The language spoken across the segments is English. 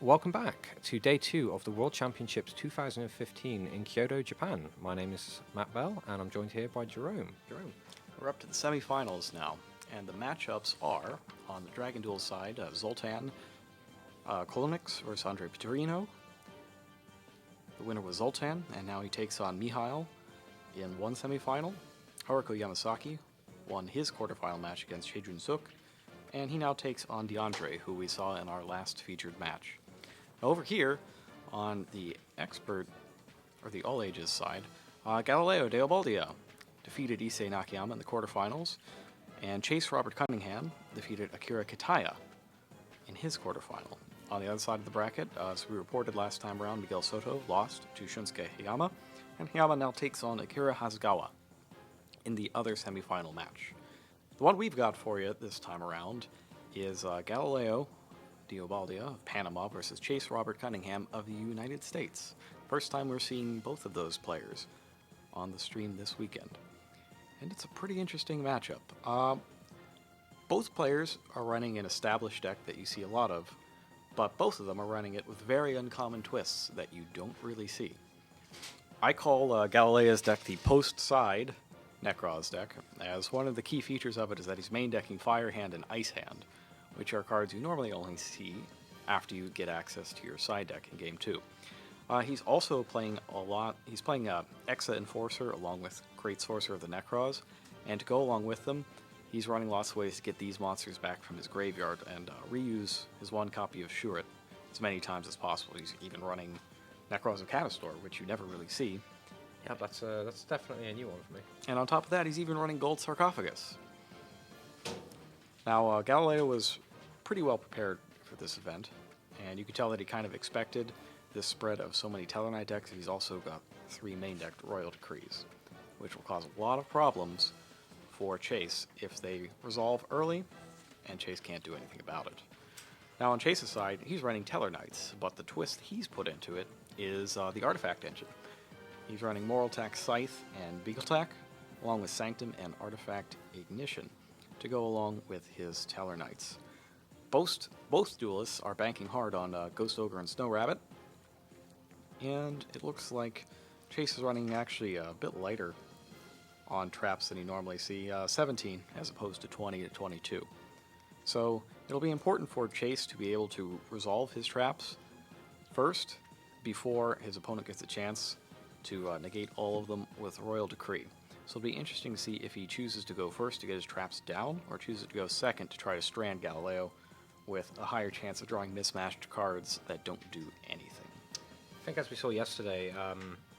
Welcome back to day 2 of the World Championships 2015 in Kyoto, Japan. My name is Matt Bell, and I'm joined here by Jerome. Jerome. We're up to the semifinals now, and the matchups are, on the Dragon Duel side, Zoltan Kolonix versus Andre Petrino. The winner was Zoltan, and now he takes on Mihail in one semifinal. Haruko Yamasaki won his quarterfinal match against Chejun Suk, and he now takes on DeAndre, who we saw in our last featured match. Over here, on the expert, or the all-ages side, Galileo Deobaldia defeated Issei Nakayama in the quarterfinals, and Chase Robert Cunningham defeated Akira Kitaya in his quarterfinal. On the other side of the bracket, as we reported last time around, Miguel Soto lost to Shunsuke Hiyama, and Hiyama now takes on Akira Hasegawa in the other semifinal match. The one we've got for you this time around is Galileo Deobaldia of Panama versus Chase Robert Cunningham of the United States. First time we're seeing both of those players on the stream this weekend. And it's a pretty interesting matchup. Both players are running an established deck that you see a lot of, but both of them are running it with very uncommon twists that you don't really see. I call Galileo's deck the post-side Necros deck, as one of the key features of it is that he's main decking Fire Hand and Ice Hand, which are cards you normally only see after you get access to your side deck in Game 2. He's also playing he's playing Exa Enforcer along with Great Sorcerer of the Necros, and to go along with them, he's running lots of ways to get these monsters back from his graveyard and reuse his one copy of Shuret as many times as possible. He's even running Necros of Catastor, which you never really see. Yeah, that's definitely a new one for me. And on top of that, he's even running Gold Sarcophagus. Now, Galileo was pretty well prepared for this event, and you could tell that he kind of expected this spread of so many Tellarknight decks, and he's also got 3 main decked Royal Decrees, which will cause a lot of problems for Chase if they resolve early, and Chase can't do anything about it. Now, on Chase's side, he's running Tellarknights, but the twist he's put into it is the Artifact engine. He's running Moraltac Scythe and Beagletac, along with Sanctum and Artifact Ignition, to go along with his Tellarknights. Both duelists are banking hard on Ghost Ogre and Snow Rabbit, and it looks like Chase is running actually a bit lighter on traps than you normally see, 17 as opposed to 20 to 22. So it'll be important for Chase to be able to resolve his traps first before his opponent gets a chance to negate all of them with Royal Decree. So it'll be interesting to see if he chooses to go first to get his traps down, or chooses to go second to try to strand Galileo with a higher chance of drawing mismatched cards that don't do anything. I think as we saw yesterday,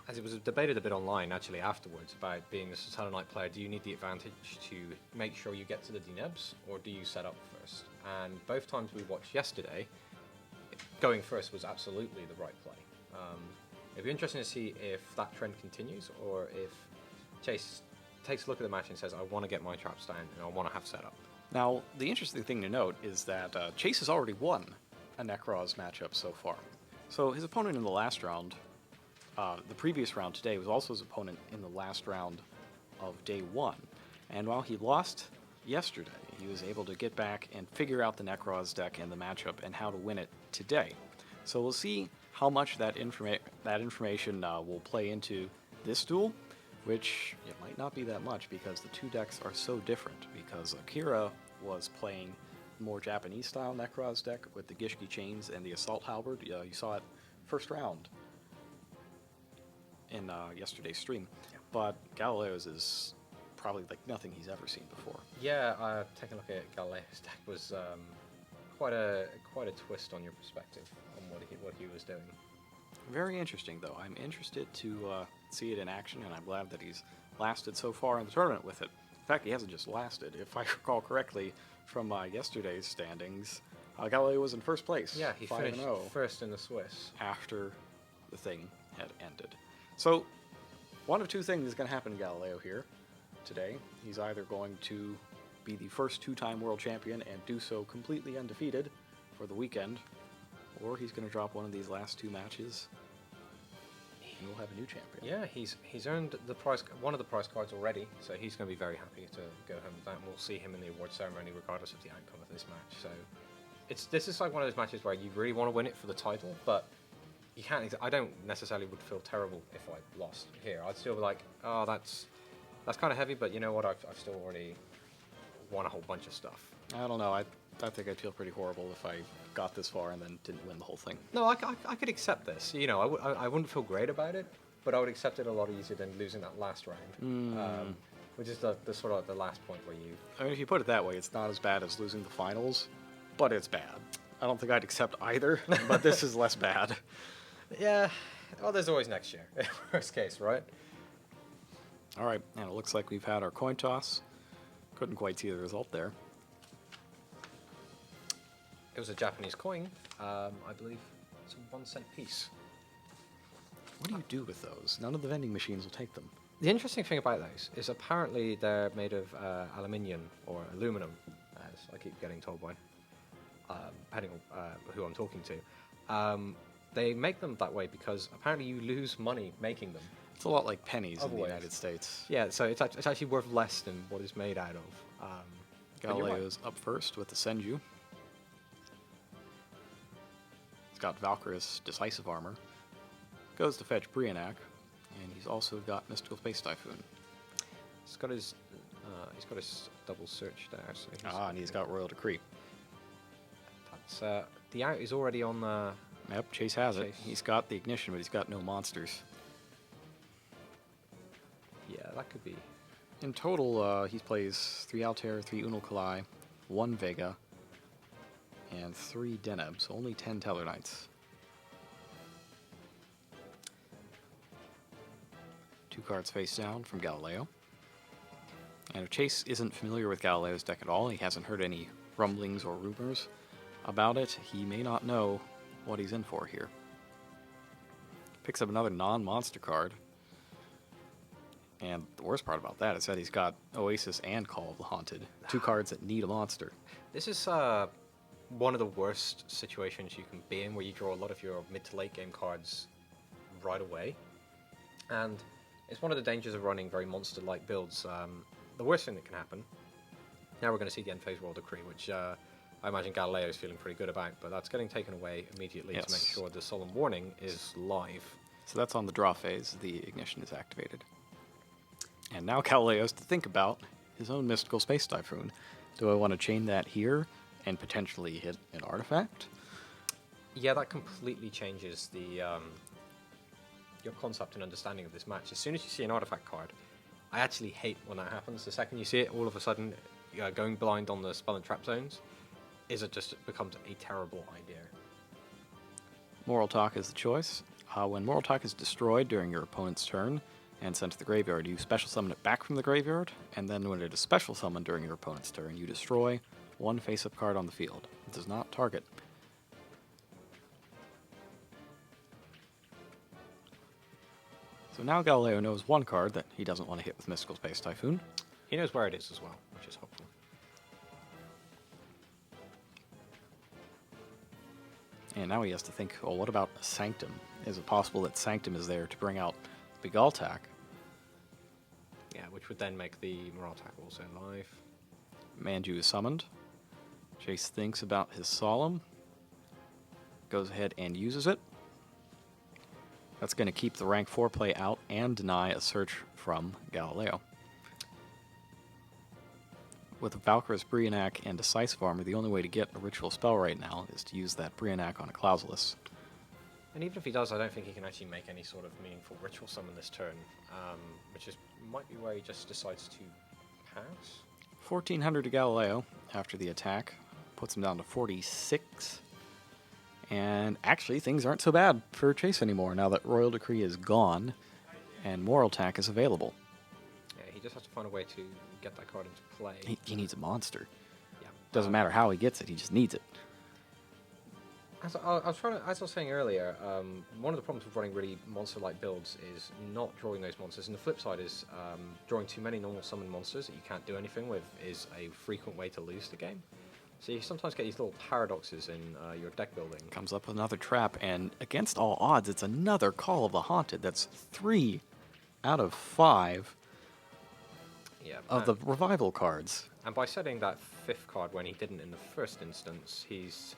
as it was debated a bit online actually afterwards about being a Satellite player, do you need the advantage to make sure you get to the Denebs, or do you set up first? And both times we watched yesterday, going first was absolutely the right play. It'd be interesting to see if that trend continues, or if Chase takes a look at the match and says, I want to get my traps down and I want to have setup. Now, the interesting thing to note is that Chase has already won a Necros matchup so far. So his opponent in the last round, the previous round today, was also his opponent in the last round of day 1. And while he lost yesterday, he was able to get back and figure out the Necros deck and the matchup and how to win it today. So we'll see how much that information will play into this duel, which it might not be that much because the two decks are so different. Because Akira was playing more Japanese-style Necros deck with the Gishki Chains and the Assault Halberd. You saw it first round in yesterday's stream. Yeah. But Galileo's is probably like nothing he's ever seen before. Yeah, taking a look at Galileo's deck was quite a twist on your perspective on what he was doing. Very interesting, though. I'm interested to see it in action, and I'm glad that he's lasted so far in the tournament with it. In fact, he hasn't just lasted. If I recall correctly from yesterday's standings, Galileo was in first place. Yeah, he finished first in the Swiss after the thing had ended. So, one of two things is going to happen to Galileo here today. He's either going to be the first 2-time world champion and do so completely undefeated for the weekend, or he's going to drop one of these last 2 matches and we'll have a new champion. Yeah, he's earned one of the prize cards already, so he's going to be very happy to go home with that, and we'll see him in the award ceremony regardless of the outcome of this match. So this is like one of those matches where you really want to win it for the title, but you can't. I don't necessarily would feel terrible if I lost here. I'd still be like, oh, that's kind of heavy, but you know what? I've still already won a whole bunch of stuff. I don't know. I think I'd feel pretty horrible if I got this far and then didn't win the whole thing. No, I could accept this. You know, I wouldn't feel great about it, but I would accept it a lot easier than losing that last round, which is the sort of the last point where you. I mean, if you put it that way, it's not as bad as losing the finals, but it's bad. I don't think I'd accept either, but this is less bad. Yeah. Well, there's always next year. Worst case, right? All right, and it looks like we've had our coin toss. Couldn't quite see the result there. It was a Japanese coin, I believe. It's a 1 cent piece. What do you do with those? None of the vending machines will take them. The interesting thing about those is apparently they're made of aluminium or aluminum, as I keep getting told by, depending on who I'm talking to. They make them that way because apparently you lose money making them. It's a lot like pennies in the Otherwise. United States. Yeah, so it's actually worth less than what it's made out of. But you're right. Galileo's up first with the Senju. He's got Valkyrie's decisive armor. Goes to fetch Brianak, and he's also got Mystical Space Typhoon. He's got his double search there. So And he's got Royal Decree. that's the out is already on the. Yep, Chase has it. Chase. He's got the ignition, but he's got no monsters. Yeah, that could be. In total, he plays 3 Altair, 3 Unal Kalai, 1 Vega, and 3 Deneb, so only 10 Teller Knights. 2 cards face down from Galileo. And if Chase isn't familiar with Galileo's deck at all, he hasn't heard any rumblings or rumors about it, he may not know what he's in for here. Picks up another non-monster card. And the worst part about that is that he's got Oasis and Call of the Haunted, 2 cards that need a monster. This is one of the worst situations you can be in, where you draw a lot of your mid to late game cards right away. And it's one of the dangers of running very monster-like builds. The worst thing that can happen, now we're going to see the end phase Royal Decree, which I imagine Galileo is feeling pretty good about, but that's getting taken away immediately to make sure the Solemn Warning is live. So that's on the draw phase, the ignition is activated. And now Galileo has to think about his own Mystical Space Typhoon. Do I want to chain that here and potentially hit an artifact? Yeah, that completely changes the your concept and understanding of this match. As soon as you see an artifact card, I actually hate when that happens. The second you see it, all of a sudden, going blind on the spell and trap zones just becomes a terrible idea. Moral Talk is the choice. When Moral Talk is destroyed during your opponent's turn and sent to the graveyard, you special summon it back from the graveyard, and then when it is special summoned during your opponent's turn, you destroy 1 face-up card on the field. It does not target. So now Galileo knows 1 card that he doesn't want to hit with Mystical Space Typhoon. He knows where it is as well, which is helpful. And now he has to think, well, what about Sanctum? Is it possible that Sanctum is there to bring out Begaltak? Yeah, which would then make the Morale Tack also live. Manju is summoned. Chase thinks about his Solemn. Goes ahead and uses it. That's going to keep the rank 4 play out and deny a search from Galileo. With Valkyrie's Brianak and Decisive Armor, the only way to get a ritual spell right now is to use that Brianak on a Clausulus. And even if he does, I don't think he can actually make any sort of meaningful ritual summon this turn, which might be where he just decides to pass. 1400 to Galileo after the attack. Puts him down to 46. And actually, things aren't so bad for Chase anymore now that Royal Decree is gone and Moral Attack is available. Yeah, he just has to find a way to get that card into play. He needs a monster. Yeah. Doesn't matter how he gets it, he just needs it. As I was saying earlier, one of the problems with running really monster-like builds is not drawing those monsters, and the flip side is drawing too many normal summon monsters that you can't do anything with is a frequent way to lose the game. So you sometimes get these little paradoxes in your deck building. Comes up with another trap, and against all odds, it's another Call of the Haunted. That's 3 out of 5. Yeah. of the revival cards. And by setting that 5th card when he didn't in the first instance, he's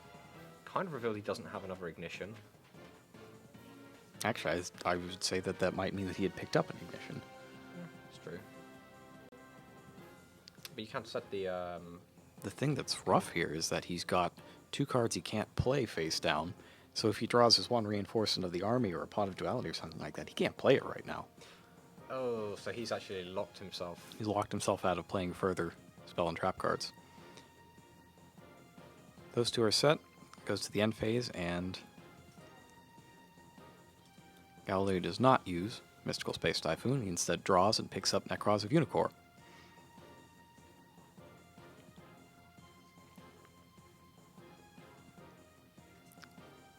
kind of revealed he doesn't have another ignition. Actually, I would say that that might mean that he had picked up an ignition. Yeah, it's true. But you can't set the... The thing that's rough here is that he's got 2 cards he can't play face down. So if he draws his 1 reinforcement of the army or a pot of duality or something like that, he can't play it right now. Oh, so he's actually locked himself. He's locked himself out of playing further spell and trap cards. Those 2 are set. Goes to the end phase, and Galileo does not use Mystical Space Typhoon. He instead draws and picks up Necros of Unicorn.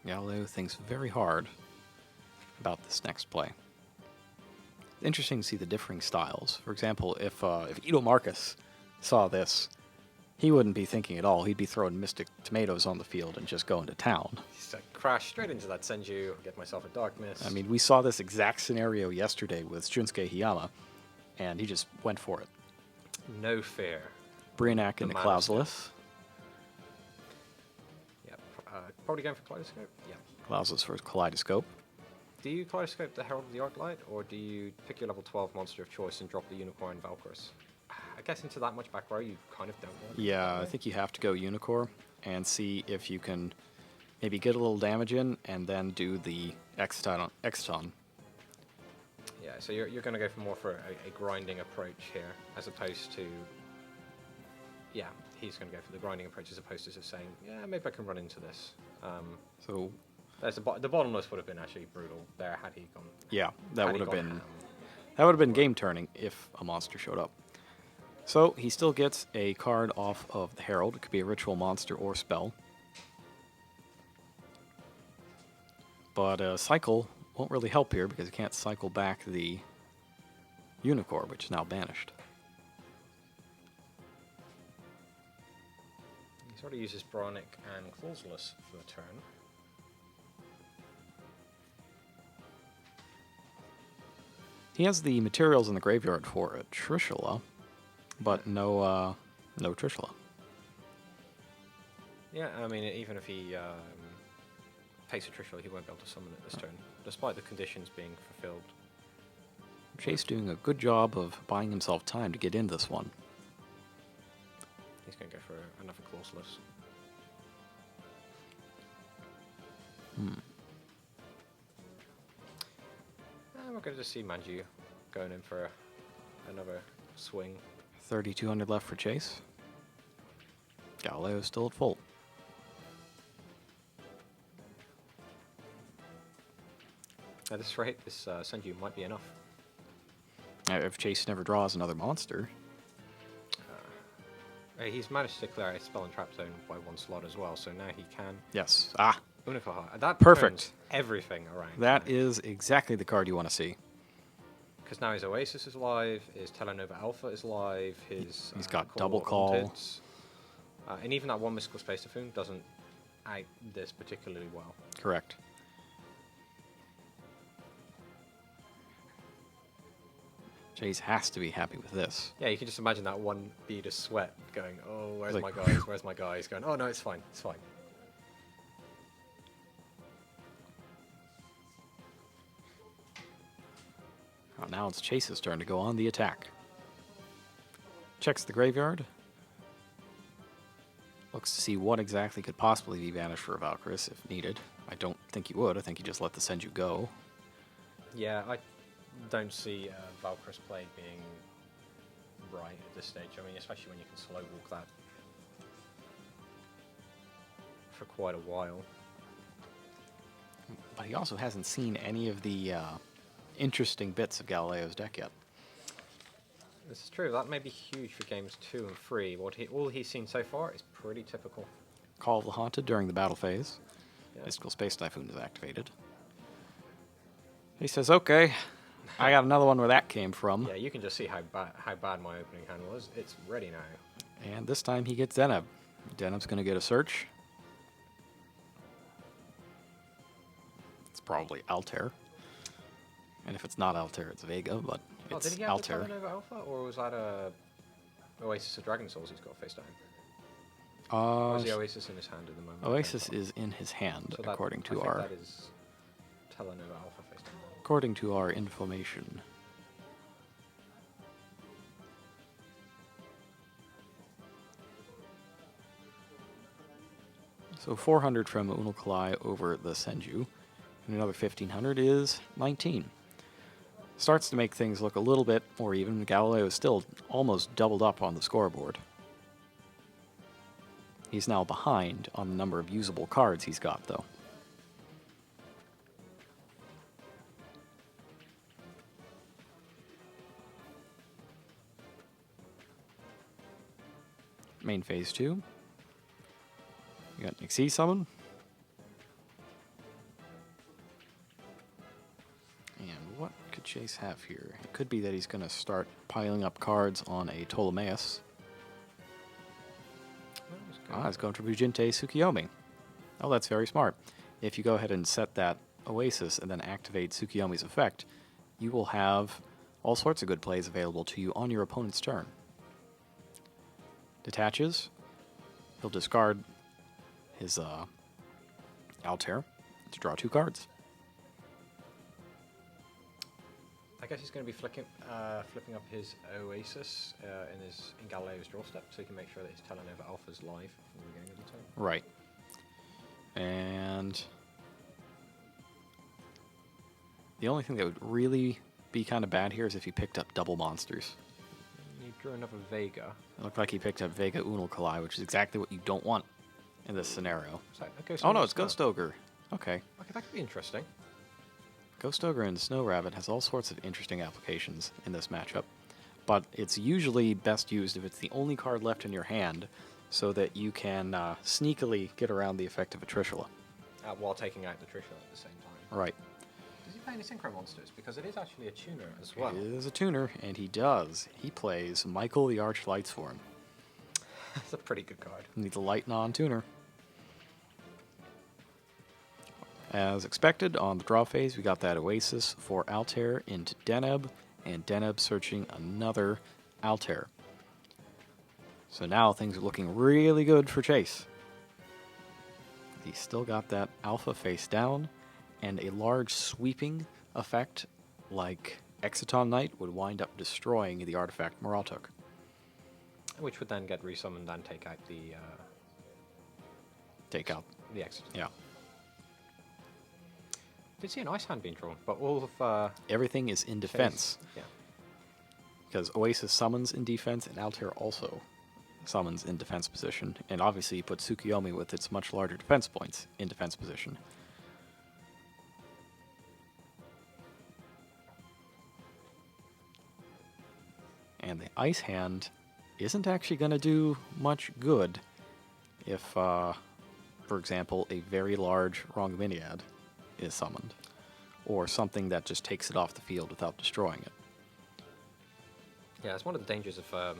Galileo thinks very hard about this next play. It's interesting to see the differing styles. For example, if Edo Marcus saw this, he wouldn't be thinking at all. He'd be throwing Mystic Tomatoes on the field and just going to town. He's like, crash straight into that Senju, get myself a Dark Mist. I mean, we saw this exact scenario yesterday with Shunsuke Hiyama, and he just went for it. No fear. Brionac into The Clausulus. Yep. Probably going for Kaleidoscope? Yeah. Clausulus for his Kaleidoscope. Do you Kaleidoscope the Herald of the Arclight, or do you pick your level 12 monster of choice and drop the Unicorn Valkyris? I guess into that much back row, you kind of don't want to. Yeah, I think you have to go Unicorn and see if you can maybe get a little damage in and then do the Exton. Yeah, so you're going to go for more for a grinding approach here, as opposed to... Yeah, he's going to go for the grinding approach as opposed to just saying, yeah, maybe I can run into this. So There's the bottomless would have been actually brutal there had he gone. yeah, that had would he have gone been ham. that would have been game turning if a monster showed up. So he still gets a card off of the Herald. It could be a ritual monster or spell. But cycle won't really help here because he can't cycle back the Unicorn, which is now banished. He sort of uses Bronic and Clausulus for the turn. He has the materials in the graveyard for a Trishula, but no Trishula. Yeah, I mean, even if he takes a Trishula, he won't be able to summon it this turn, despite the conditions being fulfilled. Chase doing a good job of buying himself time to get in this one. He's going to go for another Clausulus. And we're going to just see Manju going in for another swing. 3,200 left for Chase. Galileo's still at full. At this rate, this Senju might be enough. If Chase never draws another monster. He's managed to declare a spell and trap zone by 1 slot as well, so now he can Yes. Unikaha. That Perfect. turns everything around. That is exactly the card you want to see. Because now his Oasis is live, his Telenova Alpha is live, his... He's got Call double of call. Haunted, and even that 1 Mystical Space Typhoon doesn't out this particularly well. Correct. Chase has to be happy with this. Yeah, you can just imagine that 1 bead of sweat going, oh, where's Like- my guys, where's my guys? Going, oh, no, it's fine, it's fine. Oh, now it's Chase's turn to go on the attack. Checks the graveyard. Looks to see what exactly could possibly be banished for a Valkyris if needed. I don't think he would. I think he just let the Senju go. Yeah, I don't see Valkyr's play being right at this stage. I mean, especially when you can slow walk that for quite a while. But he also hasn't seen any of the interesting bits of Galileo's deck yet. This is true. That may be huge for games 2 and 3. All he's seen so far is pretty typical. Call of the Haunted during the battle phase. Yeah. Mystical Space Typhoon is activated. He says, okay, I got another one where that came from. Yeah, you can just see how bad my opening hand was. It's ready now. And this time he gets Deneb. Deneb's going to get a search. It's probably Altair. And if it's not Altair, it's Vega, but Oh, did It's he have the Altair. Telenova Alpha, or was that a Oasis of Dragon Souls he's got face down? Uh, Or is the Oasis in his hand at the moment? Oasis is in his hand, So that, according I to think our that is Telenova Alpha face down. according to our information. So 400 from Unokalai over the Senju, and another 1500 is 19. Starts to make things look a little bit more even. Galileo is still almost doubled up on the scoreboard. He's now behind on the number of usable cards he's got, though. Main phase 2. You got Nixie Summon. And what could Chase have here? It could be that he's going to start piling up cards on a Ptolemaeus. It's going to Fujinte Tsukiyomi. Oh, that's very smart. If you go ahead and set that Oasis and then activate Tsukiyomi's effect, you will have all sorts of good plays available to you on your opponent's turn. Detaches. He'll discard his Altair to draw 2 cards. I guess he's going to be flipping up his Oasis in Galileo's draw step, so he can make sure that his Telenova Alpha's live from the beginning of the turn. Right. And the only thing that would really be kind of bad here is if he picked up double monsters. You drew another Vega. It looked like he picked up Vega Unokalai, which is exactly what you don't want in this scenario. Oh No, it's Ghost Ogre. Okay. Okay, that could be interesting. Ghost Ogre and Snow Rabbit has all sorts of interesting applications in this matchup, but it's usually best used if it's the only card left in your hand so that you can sneakily get around the effect of a Trishula. While taking out the Trishula at the same time. Right. Does he play any Synchro Monsters? Because it is actually a tuner as well. It is a tuner, and he does. He plays Michael the Arch Lightsworn. That's a pretty good card. Needs a light non-tuner. As expected, on the draw phase, we got that Oasis for Altair into Deneb, and Deneb searching another Altair. So now things are looking really good for Chase. He's still got that Alpha face down, and a large sweeping effect like Exciton Knight would wind up destroying the artifact Morale took. Which would then get resummoned and take out the... Take out. The Exciton. Yeah. Did see an Ice Hand being drawn, but all of... Everything is in defense. Yeah. Because Oasis summons in defense, and Altair also summons in defense position. And obviously, you put Tsukiyomi with its much larger defense points in defense position. And the Ice Hand isn't actually going to do much good if, for example, a very large Rongominiad is summoned, or something that just takes it off the field without destroying it. Yeah, it's one of the dangers of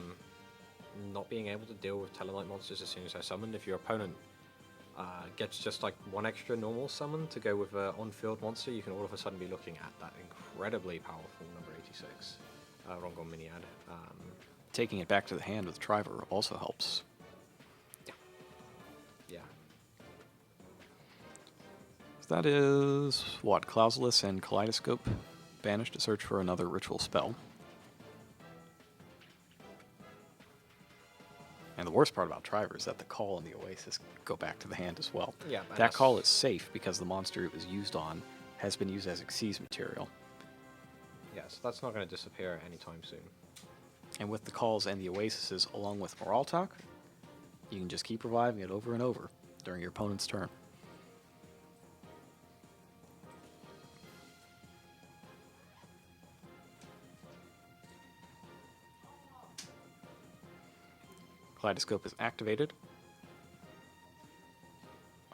not being able to deal with Telenite monsters as soon as they're summoned. If your opponent gets just like one extra normal summon to go with an on-field monster, you can all of a sudden be looking at that incredibly powerful number 86, Rongominiad. Taking it back to the hand with Triver also helps. Yeah. That is, what, Clausulus and Kaleidoscope banished to search for another ritual spell. And the worst part about Triver is that the call and the Oasis go back to the hand as well. Yeah, that call is safe because the monster it was used on has been used as Xyz material. Yeah, so that's not going to disappear anytime soon. And with the calls and the Oasises along with Morale Talk, you can just keep reviving it over and over during your opponent's turn. Kaleidoscope is activated.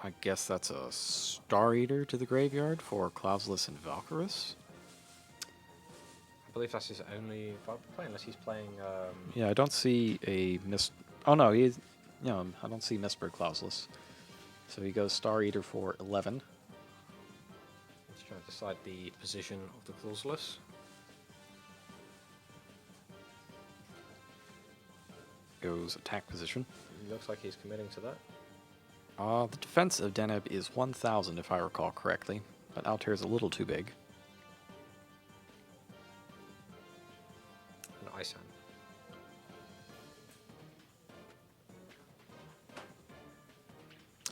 I guess that's a Star Eater to the graveyard for Clausulus and Valkyrus. I believe that's his only viable play, unless he's playing... Yeah, I don't see a Oh no, he's... I don't see Mistbird Clausulus. So he goes Star Eater for 11. Let's try to decide the position of the Clausulus. goes attack position. Looks like he's committing to that. The defense of Deneb is 1,000 if I recall correctly, but Altair is a little too big. An Ice Hand.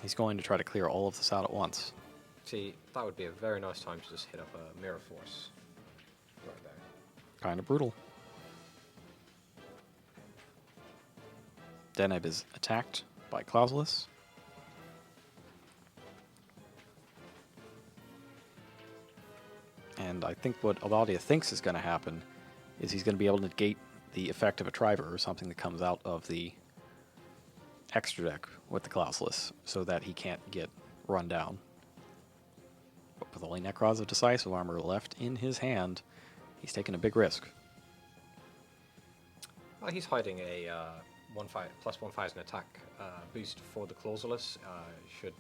He's going to try to clear all of this out at once. See, that would be a very nice time to just hit up a Mirror Force. Right there. Kind of brutal. Deneb is attacked by Clausulus. And I think what Abadia thinks is going to happen is he's going to be able to negate the effect of a Triver or something that comes out of the extra deck with the Clausulus so that he can't get run down. But with only Necros of Decisive Armor left in his hand, he's taking a big risk. Well, he's hiding a plus 1,000 attack boost for the Clausulus. Should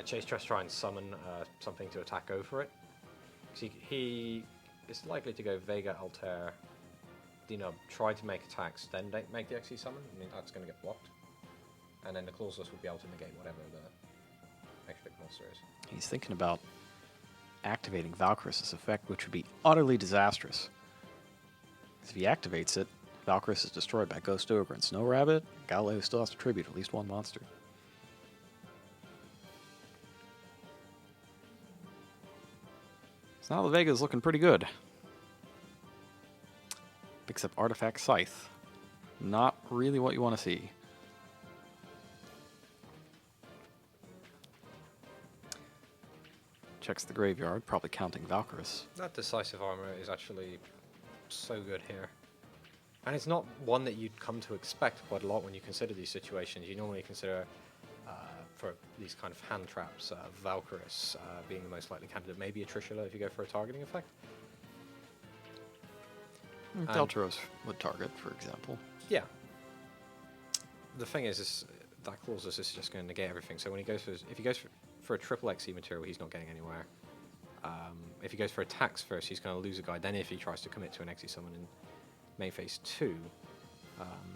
Chase try and summon something to attack over it. He is likely to go Vega, Altair, Dinub, try to make attacks, then make the XE summon. I mean, that's going to get blocked. And then the Clausulus will be able to negate whatever the extra monster is. He's thinking about activating Valkyrus' effect, which would be utterly disastrous. If he activates it, Valkyrus is destroyed by Ghost Ogre and Snow Rabbit. Galileo still has to tribute at least one monster. So now the Vega is looking pretty good. Picks up Artifact Scythe. Not really what you want to see. Checks the graveyard, probably counting Valkyrus. That Decisive Armor is actually so good here. And it's not one that you'd come to expect quite a lot when you consider these situations. You normally consider, for these kind of hand traps, Valkyrus being the most likely candidate. Maybe a Trishula if you go for a targeting effect. Deltaros would target, for example. Yeah. The thing is that Clausulus is just going to negate everything. So when he goes if he goes for a triple XE material, he's not getting anywhere. If he goes for attacks first, he's going to lose a guy. Then if he tries to commit to an XE summon in main phase 2,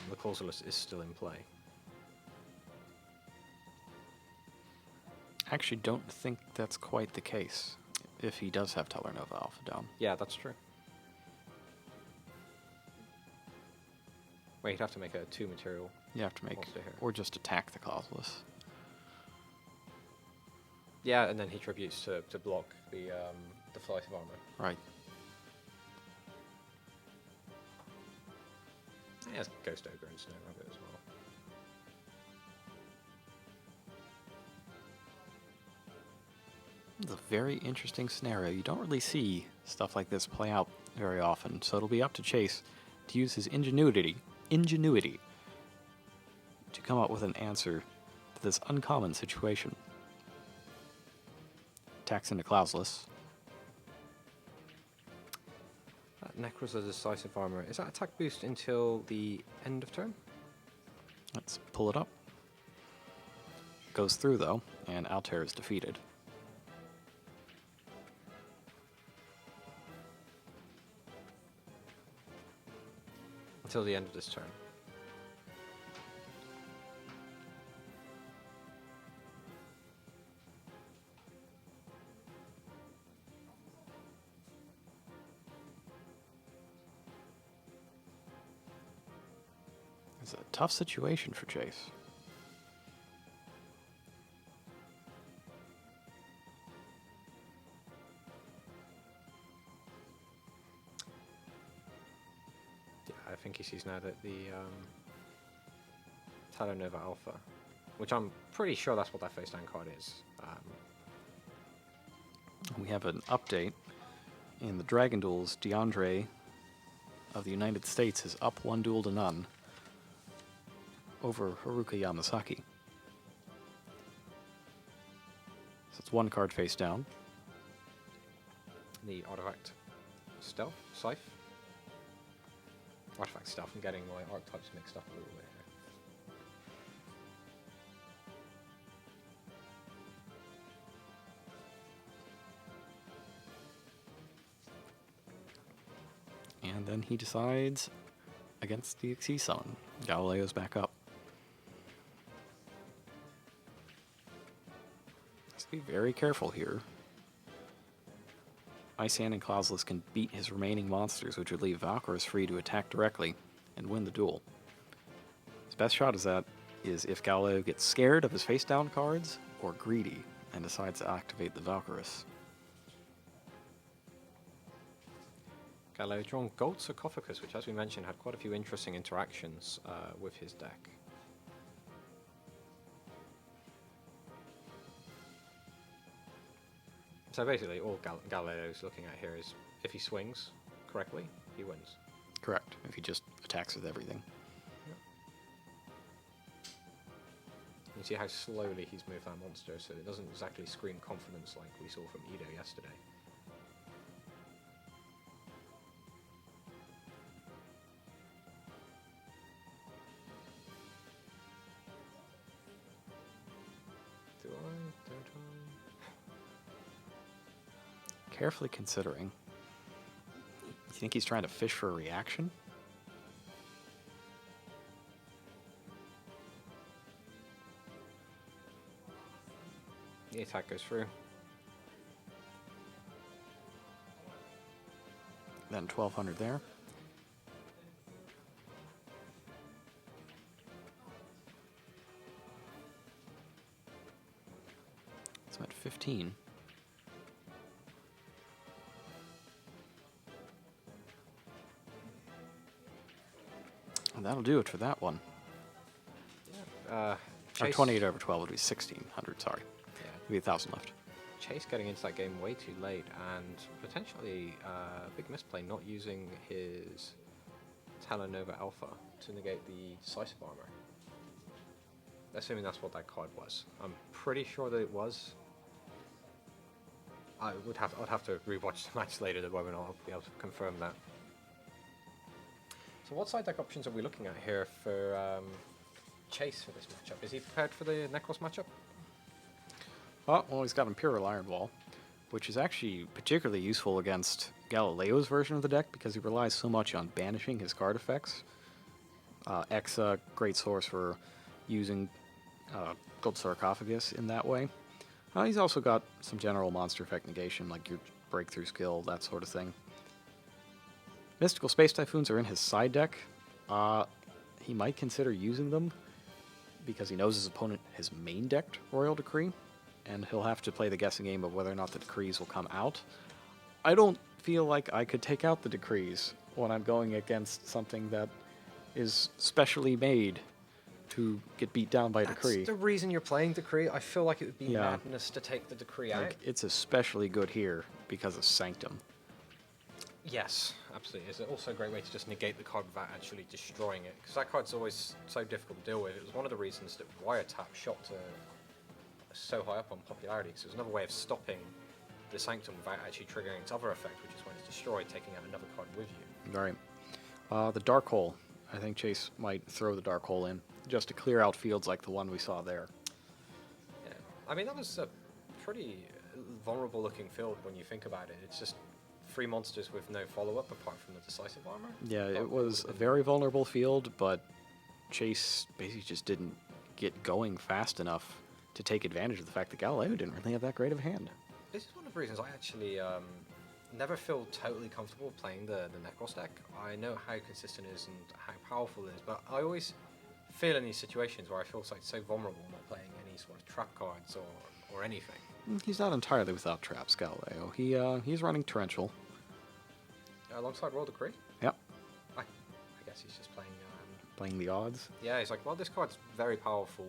the Clausulus is still in play. Actually, don't think that's quite the case if he does have Tellarnova Alpha down. Yeah, that's true. Wait, he'd have to make a 2 material. You have to make, monster here. or just attack the Clausulus. Yeah, and then he tributes to block the flight of armor. Right. He has Ghost Ogre and Snow Rabbit as well. It's a very interesting scenario. You don't really see stuff like this play out very often, so it'll be up to Chase to use his ingenuity to come up with an answer to this uncommon situation. Attacks into Clausulus. Necros of Decisive Armor. Is that attack boost until the end of turn? Let's pull it up. Goes through, though, and Altair is defeated. Until the end of this turn. It's a tough situation for Chase. I think he sees now that the Tellarnova Alpha, which I'm pretty sure that's what that face down card is. We have an update. In the Dragon Duels, DeAndre of the United States is up 1 duel to none over Haruka Yamasaki. So it's 1 card face down. The Artifact Stealth, Scythe. Artifact Stealth, I'm getting my archetypes mixed up a little bit here. And then he decides against the XE summon. Galileo's back up. Has to be very careful here. Ice Hand and Clauselus can beat his remaining monsters, which would leave Valkyros free to attack directly and win the duel. His best shot is if Galileo gets scared of his face-down cards or greedy and decides to activate the Valkyros. Galileo drawn Gold Sarcophagus, which, as we mentioned, had quite a few interesting interactions with his deck. So basically, all Galileo's looking at here is if he swings correctly, he wins. Correct, if he just attacks with everything. Yep. You see how slowly he's moved that monster, so it doesn't exactly scream confidence like we saw from Ido yesterday. Do I? Don't I? Carefully considering. You think he's trying to fish for a reaction? The attack goes through. Then 1200 there. So I'm at 15. And that'll do it for that one. Yeah. Or 28 over 12 would be 1600, sorry. Yeah. Be 1,000 left. Chase getting into that game way too late, and potentially a big misplay not using his Talonova Alpha to negate the Decisive Armor. Assuming that's what that card was. I'm pretty sure that it was. I'd have to rewatch the match later, whether or not I'll be able to confirm that. So what side deck options are we looking at here for Chase for this matchup? Is he prepared for the Necros matchup? Oh, well, he's got Imperial Iron Wall, which is actually particularly useful against Galileo's version of the deck because he relies so much on banishing his card effects. Exa, great source for using Gold Sarcophagus in that way. He's also got some general monster effect negation, like your breakthrough skill, that sort of thing. Mystical Space Typhoons are in his side deck. He might consider using them because he knows his opponent has main decked Royal Decree, and he'll have to play the guessing game of whether or not the decrees will come out. I don't feel like I could take out the decrees when I'm going against something that is specially made to get beat down by decree. That's the reason you're playing decree. I feel like it would be madness to take the decree out. It's especially good here because of Sanctum. Yes, absolutely. It's also a great way to just negate the card without actually destroying it, because that card's always so difficult to deal with. It was one of the reasons that Wiretap shot to so high up on popularity, because it was another way of stopping the Sanctum without actually triggering its other effect, which is when it's destroyed, taking out another card with you. Right. The Dark Hole. I think Chase might throw the Dark Hole in, just to clear out fields like the one we saw there. Yeah. I mean, that was a pretty vulnerable looking field when you think about it. It's just 3 monsters with no follow-up apart from the Decisive Armor. Yeah, it was a very vulnerable field, but Chase basically just didn't get going fast enough to take advantage of the fact that Galileo didn't really have that great of a hand. This is one of the reasons I actually never feel totally comfortable playing the Necros deck. I know how consistent it is and how powerful it is, but I always feel in these situations where I feel like so vulnerable not playing any sort of trap cards or anything. He's not entirely without traps, Galileo. He's running Torrential. Alongside Royal Decree? Yep. I guess he's just playing... playing the odds. Yeah, he's like, well, this card's very powerful.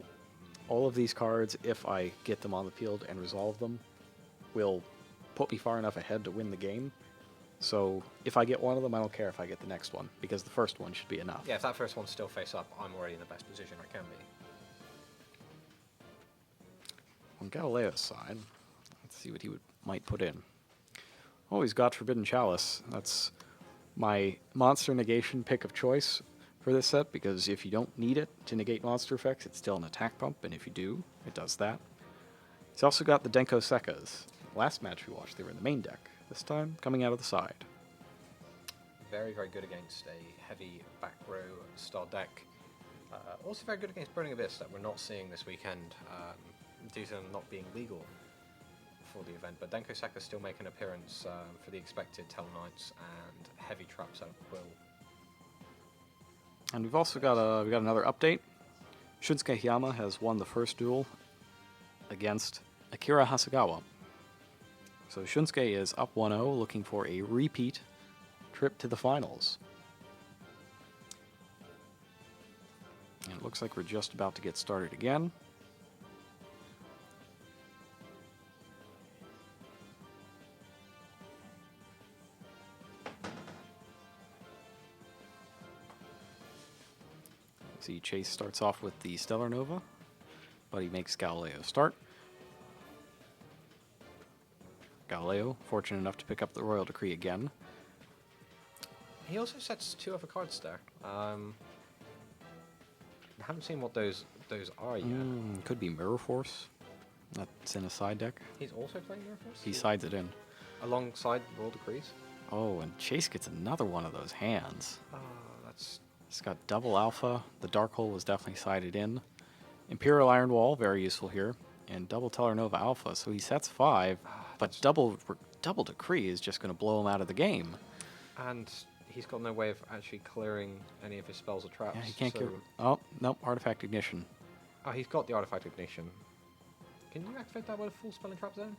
All of these cards, if I get them on the field and resolve them, will put me far enough ahead to win the game. So if I get one of them, I don't care if I get the next one, because the first one should be enough. Yeah, if that first one's still face up, I'm already in the best position I can be. On Galileo's side, let's see what he might put in. Oh, he's got Forbidden Chalice. That's my monster negation pick of choice for this set, because if you don't need it to negate monster effects, it's still an attack bump, and if you do, it does that. He's also got the Denko Sekkas. Last match we watched, they were in the main deck. This time, coming out of the side. Very, very good against a heavy back row style deck. Also very good against Burning Abyss that we're not seeing this weekend due to them not being legal for the event. But Denko Seka still make an appearance for the expected Tellarknights and heavy traps out of Quill. And we've also got we got another update. Shunsuke Hiyama has won the first duel against Akira Hasegawa. So Shunsuke is up 1-0, looking for a repeat trip to the finals. And it looks like we're just about to get started again. See, Chase starts off with the Stellar Nova, but he makes Galileo start. Galileo, fortunate enough to pick up the Royal Decree again. He also sets 2 other cards there. I haven't seen what those are yet. Could be Mirror Force. That's in a side deck. He's also playing Mirror Force? He sides it in. Alongside Royal Decrees? Oh, and Chase gets another one of those hands. Oh, that's... It's got double alpha. The Dark Hole was definitely sided in. Imperial Iron Wall, very useful here. And double Tellar Nova Alpha. So he sets 5, but double Decree is just going to blow him out of the game. And he's got no way of actually clearing any of his spells or traps. Yeah, he can't get... Oh, nope, Artifact Ignition. Oh, he's got the Artifact Ignition. Can you activate that with a full spell and trap zone?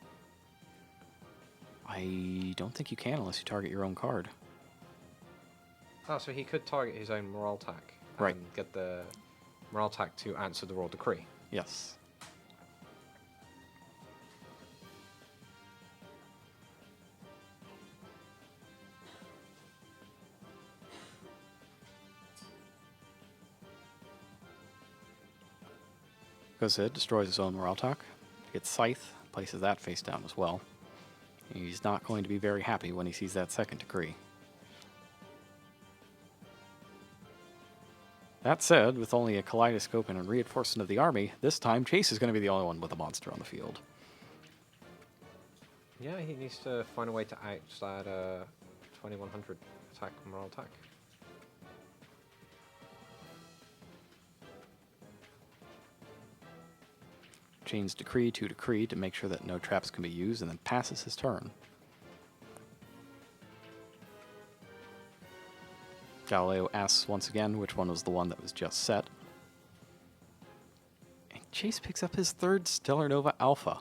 I don't think you can unless you target your own card. Oh, so he could target his own Morale Tack. Right. And get the Morale Tack to answer the Royal Decree. Yes. Goes ahead, destroys his own Morale Talk. Gets Scythe, places that face down as well. He's not going to be very happy when he sees that second decree. That said, with only a Kaleidoscope and a reinforcement of the army, this time Chase is going to be the only one with a monster on the field. Yeah, he needs to find a way to ouch that 2100 attack Morale Tack. Chains Decree to Decree to make sure that no traps can be used, and then passes his turn. Galileo asks once again which one was the one that was just set. And Chase picks up his third Stellar Nova Alpha.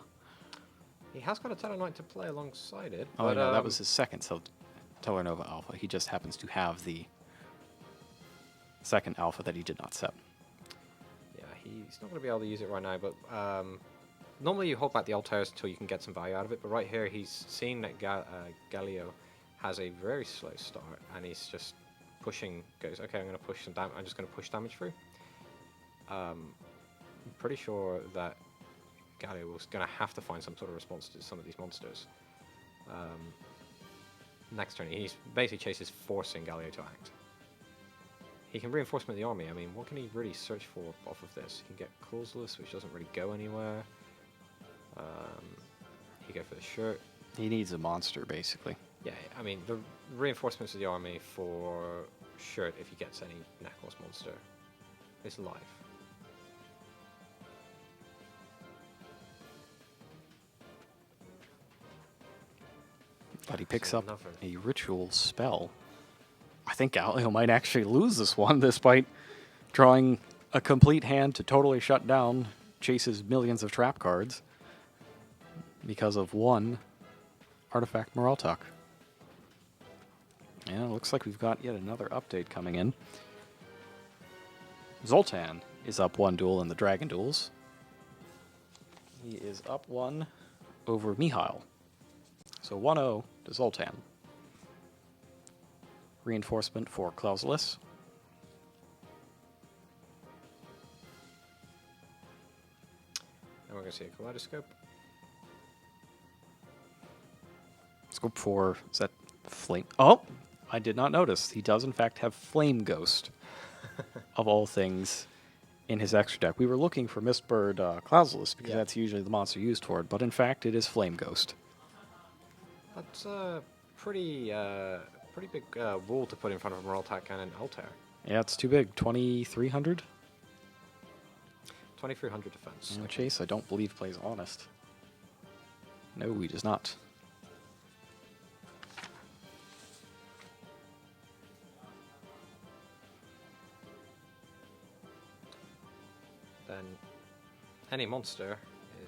He has got a Tellarknight to play alongside it. Oh, but, no, that was his second Stellar Nova Alpha. He just happens to have the second Alpha that he did not set. Yeah, he's not going to be able to use it right now, but normally you hold back the Altairs until you can get some value out of it, but right here he's seen that Galileo has a very slow start, and he's just pushing, goes, okay, I'm going to push some damage, I'm just going to push damage through. I'm pretty sure that Galileo was going to have to find some sort of response to some of these monsters. Next turn, he's basically Chase is forcing Galileo to act. He can reinforcement the army. I mean, what can he really search for off of this? He can get Clauseless, which doesn't really go anywhere. He go for the shirt. He needs a monster, basically. Yeah, I mean, the reinforcements of the army for shirt, if he gets any Necros monster, is life. But he picks up another. a ritual spell. I think Galileo might actually lose this one, despite drawing a complete hand to totally shut down Chase's millions of trap cards because of one Artifact Morale Talk. Yeah, it looks like we've got yet another update coming in. Zoltan is up 1 duel in the Dragon Duels. He is up 1 over Mihail. So 1-0 to Zoltan. Reinforcement for Clauselus. And we're going to see a Kaleidoscope. Scope 4, is that Flame? Oh, I did not notice. He does, in fact, have Flame Ghost, of all things, in his extra deck. We were looking for Mistbird Clauselus, because that's usually the monster used for it, but in fact, it is Flame Ghost. That's a pretty big wall to put in front of a Morale Tack and an Altair. Yeah, it's too big. 2300? 2300 defense. And Chase, I don't believe, plays honest. No, he does not. Then any monster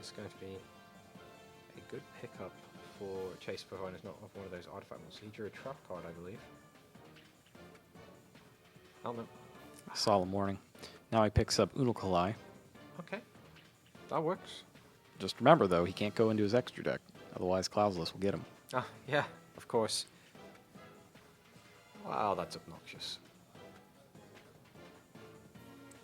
is going to be a good pickup for Chase, provided it's not of one of those artifact monsters. He drew a trap card, I believe. Oh no. Solemn warning. Now he picks up Unokalai. Okay. That works. Just remember, though, he can't go into his extra deck. Otherwise, Cloudless will get him. Ah, yeah, of course. Wow, that's obnoxious.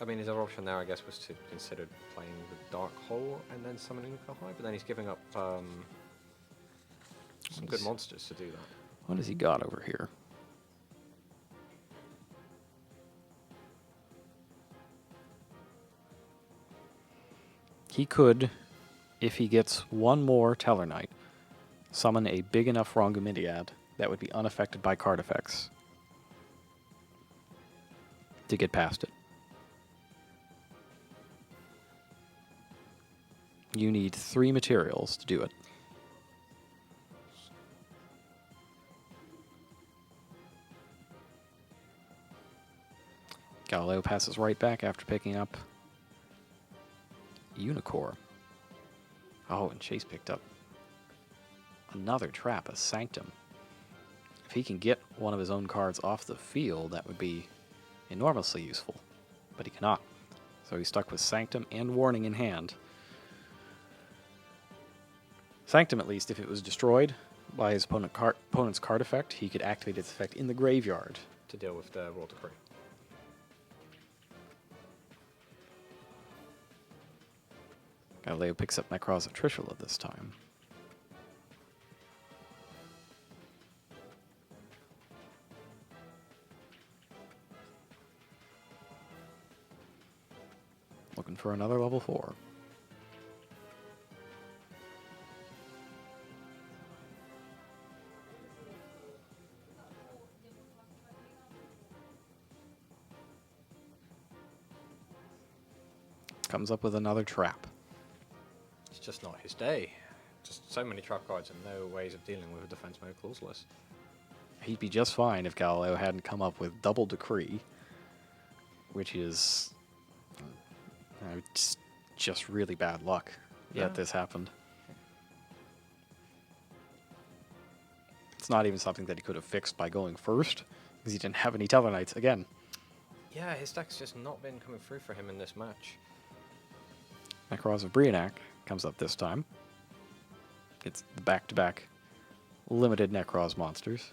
I mean, his other option there, I guess, was to consider playing the Dark Hole and then summoning Kahai, but then he's giving up some good monsters to do that. What has he got over here? He could, if he gets one more Tellarknight, summon a big enough Rongominiad that would be unaffected by card effects to get past it. You need 3 materials to do it. Galileo passes right back after picking up Unicorn. Oh, and Chase picked up another trap, a Sanctum. If he can get one of his own cards off the field, that would be enormously useful. But he cannot. So he's stuck with Sanctum and Warning in hand. Sanctum, at least, if it was destroyed by his opponent's card effect, he could activate its effect in the graveyard. To deal with the Royal Decree. Galileo picks up Necros of Trishula this time. Looking for another level 4. Comes up with another trap. It's just not his day. Just so many trap cards and no ways of dealing with a defense mode clauseless. He'd be just fine if Galileo hadn't come up with Double Decree, which is just really bad luck that this happened. It's not even something that he could have fixed by going first, because he didn't have any Tellarknights again. Yeah, his deck's just not been coming through for him in this match. Necros of Brionac comes up this time. It's the back-to-back limited Necros monsters.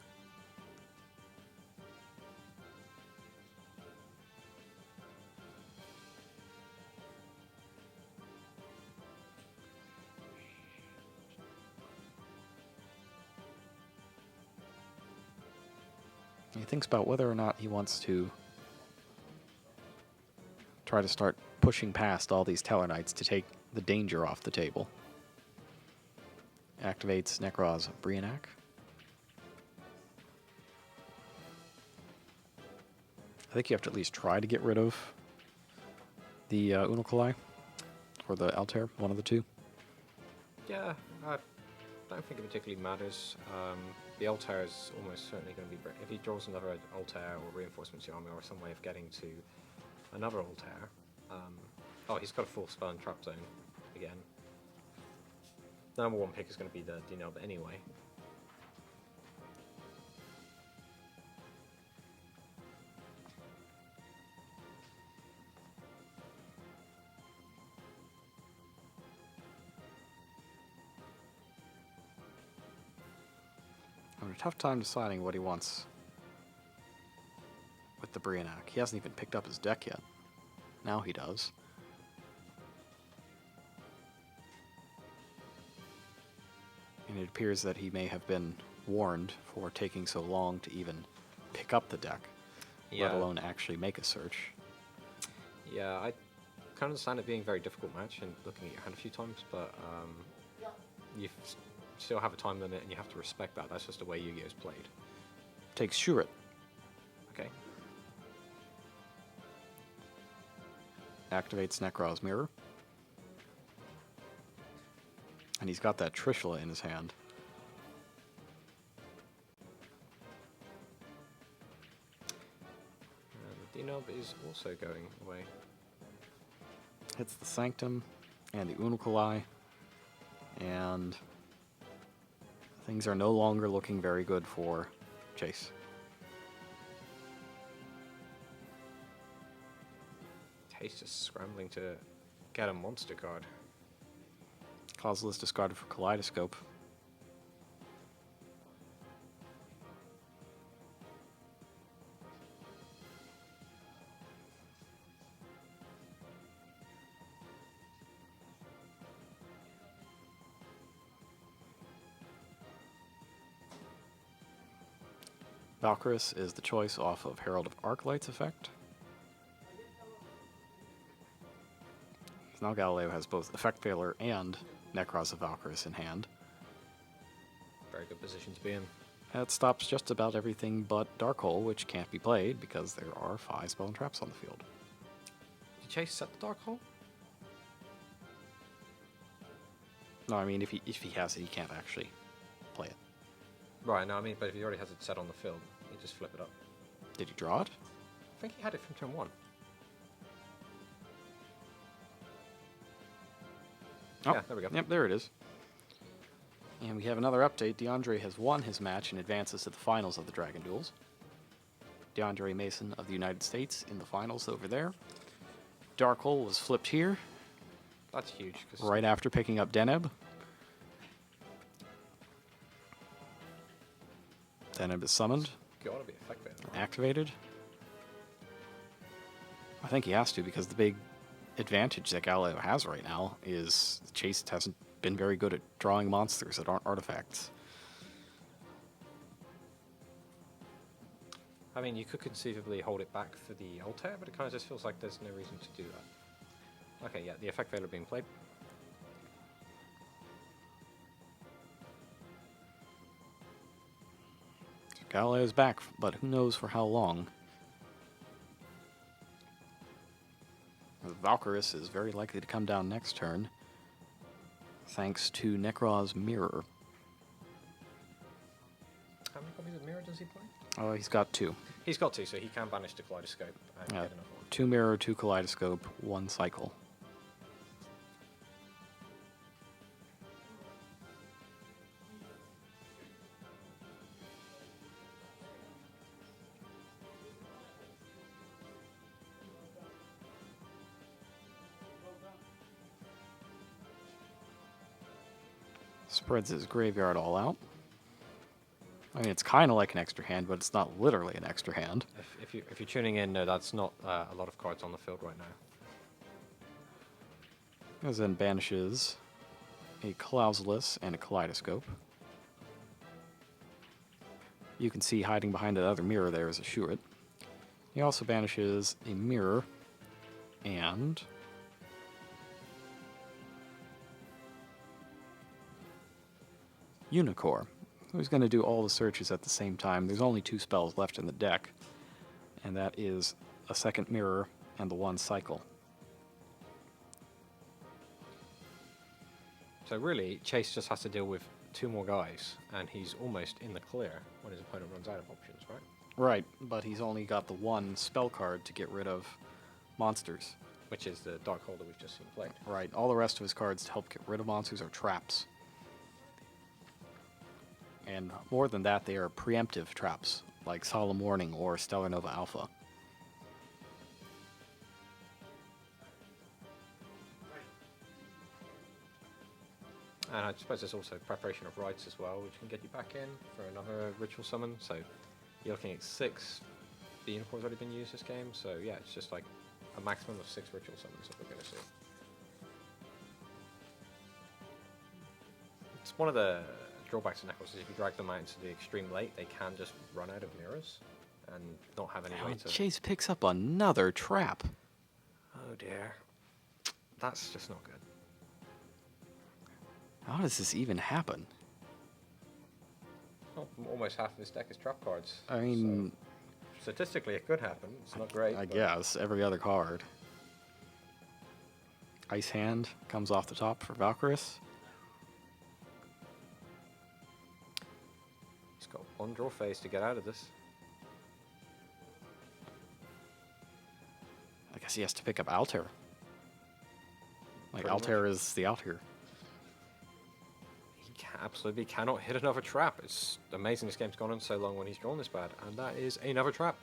He thinks about whether or not he wants to try to start pushing past all these Tellarknights to take the danger off the table. Activates Necros of Brionac. I think you have to at least try to get rid of the Unokalai or the Altair, one of the two. Yeah, I don't think it particularly matters. The Altair is almost certainly going to be... If he draws another Altair or reinforcements the army or some way of getting to another Altair... oh, he's got a full spell and trap zone again. The number 1 pick is going to be the Denelba anyway. I'm having a tough time deciding what he wants with the Brionac. He hasn't even picked up his deck yet. Now he does. And it appears that he may have been warned for taking so long to even pick up the deck, let alone actually make a search. Yeah, I can understand it being a very difficult match and looking at your hand a few times, but you still have a time limit and you have to respect that. That's just the way Yu-Gi-Oh's played. Takes Shuret. Okay. Activates Necros Mirror. And he's got that Trishula in his hand. The D-Nub is also going away. Hits the Sanctum and the Unukalai. And things are no longer looking very good for Chase. Chase just scrambling to get a monster card. Causeless discarded for Kaleidoscope. Valkyris is the choice off of Herald of Arclight's effect. Now Galileo has both Effect Veiler and Necros of Valkyris in hand. Very good position to be in. That stops just about everything but Dark Hole, which can't be played because there are 5 spell and traps on the field. Did Chase set the Dark Hole? No, I mean, if he has it, he can't actually play it. Right, no, I mean, but if he already has it set on the field, you just flip it up. Did he draw it? I think he had it from turn 1. Oh, yeah, there we go. Yep, there it is. And we have another update. DeAndre has won his match and advances to the finals of the Dragon Duels. DeAndre Mason of the United States in the finals over there. Dark Hole was flipped here. That's huge. Right after picking up Deneb. Deneb is summoned. Gotta be effective. Activated. I think he has to because the big advantage that Galileo has right now is Chase hasn't been very good at drawing monsters that aren't artifacts. I mean, you could conceivably hold it back for the Altair, but it kind of just feels like there's no reason to do that. Okay, yeah, the Effect Veiler being played. So Galileo's back, but who knows for how long. Valkyris is very likely to come down next turn, thanks to Necros Mirror. How many copies of Mirror does he play? Oh, he's got 2. He's got 2, so he can banish the Kaleidoscope and get another one. 2 Mirror, 2 Kaleidoscope, 1 Cycle. Spreads his graveyard all out. I mean, it's kind of like an extra hand, but it's not literally an extra hand. If you're tuning in, no, that's not a lot of cards on the field right now. Goes then banishes a Clouseless and a Kaleidoscope. You can see hiding behind that other mirror there is a Shuret. He also banishes a Mirror and Unicore. Who's going to do all the searches at the same time? There's only 2 spells left in the deck, and that is a second Mirror and the 1 Cycle. So really, Chase just has to deal with 2 more guys, and he's almost in the clear when his opponent runs out of options, right? Right, but he's only got the 1 spell card to get rid of monsters. Which is the Dark Hole that we've just seen played. Right, all the rest of his cards to help get rid of monsters are traps. And more than that, they are preemptive traps, like Solemn Warning or Stellar Nova Alpha. And I suppose there's also Preparation of Rites as well, which can get you back in for another Ritual Summon. So you're looking at 6. The Unicorn's already been used this game, so yeah, it's just like a maximum of 6 Ritual Summons that we're going to see. It's one of the drawbacks to Necros is if you drag them out into the extreme late, they can just run out of mirrors and not have any way to... Chase picks up another trap. Oh dear. That's just not good. How does this even happen? Well, almost half of his deck is trap cards. I mean... So, statistically, it could happen. It's not great. I guess. Every other card. Ice Hand comes off the top for Valkyris. One draw phase to get out of this. I guess he has to pick up Altair. Like, Pretty Altair is the out here. He absolutely cannot hit another trap. It's amazing this game's gone on so long when he's drawn this bad. And that is another trap.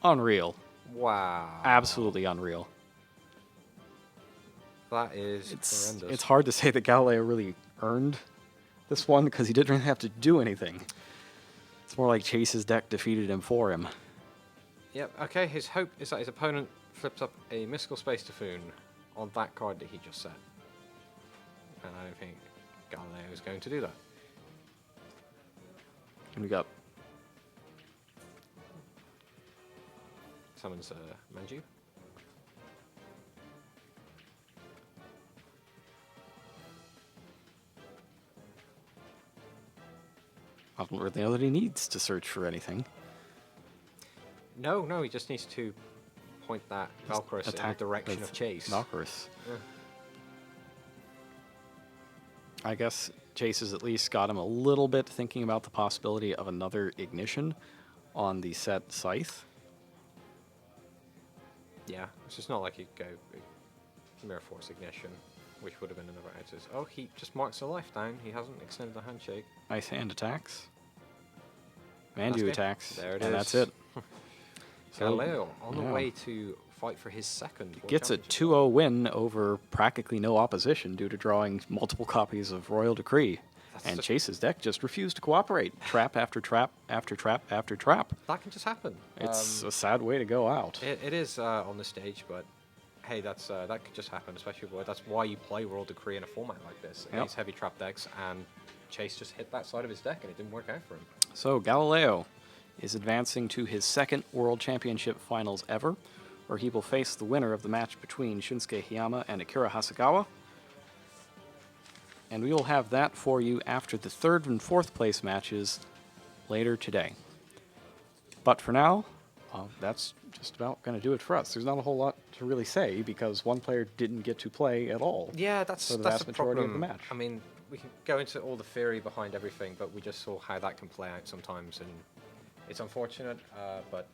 Unreal. Wow. Absolutely unreal. That is It's horrendous. hard to say that Galileo really earned this one because he didn't really have to do anything. It's more like Chase's deck defeated him for him. Yep, okay, his hope is that his opponent flips up a Mystical Space Typhoon on that card that he just set. And I don't think Galileo is going to do that. And we got Summons Manju. I don't really know that he needs to search for anything. No, he just needs to point that Valkyros in the Attack direction with of Chase. Valkyros. Yeah. I guess Chase has at least got him a little bit thinking about the possibility of another ignition on the set Scythe. Yeah, it's just not like he'd go Mirror Force Ignition, which would have been another edges. Oh, he just marks a life down. He hasn't extended the handshake. Ice Hand attacks. That's Mandu it. attacks. There it and is. that's it. Galileo on the yeah. way to fight for his second World Gets a Championship. 2-0 win over practically no opposition due to drawing multiple copies of Royal Decree. That's And just- Chase's deck just refused to cooperate. Trap after trap after trap after trap. That can just happen. It's a sad way to go out. It is on the stage, but hey, that could just happen, especially with that's why you play Royal Decree in a format like this against heavy trap decks, and Chase just hit that side of his deck and it didn't work out for him. So Galileo is advancing to his second World Championship finals ever, where he will face the winner of the match between Shunsuke Hiyama and Akira Hasegawa. And we will have that for you after the third and fourth place matches later today. But for now, that's just about going to do it for us. There's not a whole lot to really say because one player didn't get to play at all. Yeah, that's for the that's vast the majority problem. of the match. I mean, we can go into all the theory behind everything, but we just saw how that can play out sometimes, and it's unfortunate. But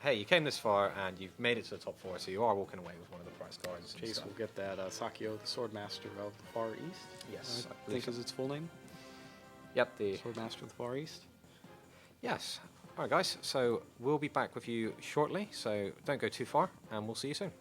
hey, you came this far and you've made it to the top four, so you are walking away with one of the prize cards. and Chase stuff. will get that Sakio, the Swordmaster of the Far East. Yes, I I believe think so. is its full name. Yep, the Swordmaster of the Far East. yes. All right, guys. So we'll be back with you shortly. So don't go too far, and we'll see you soon.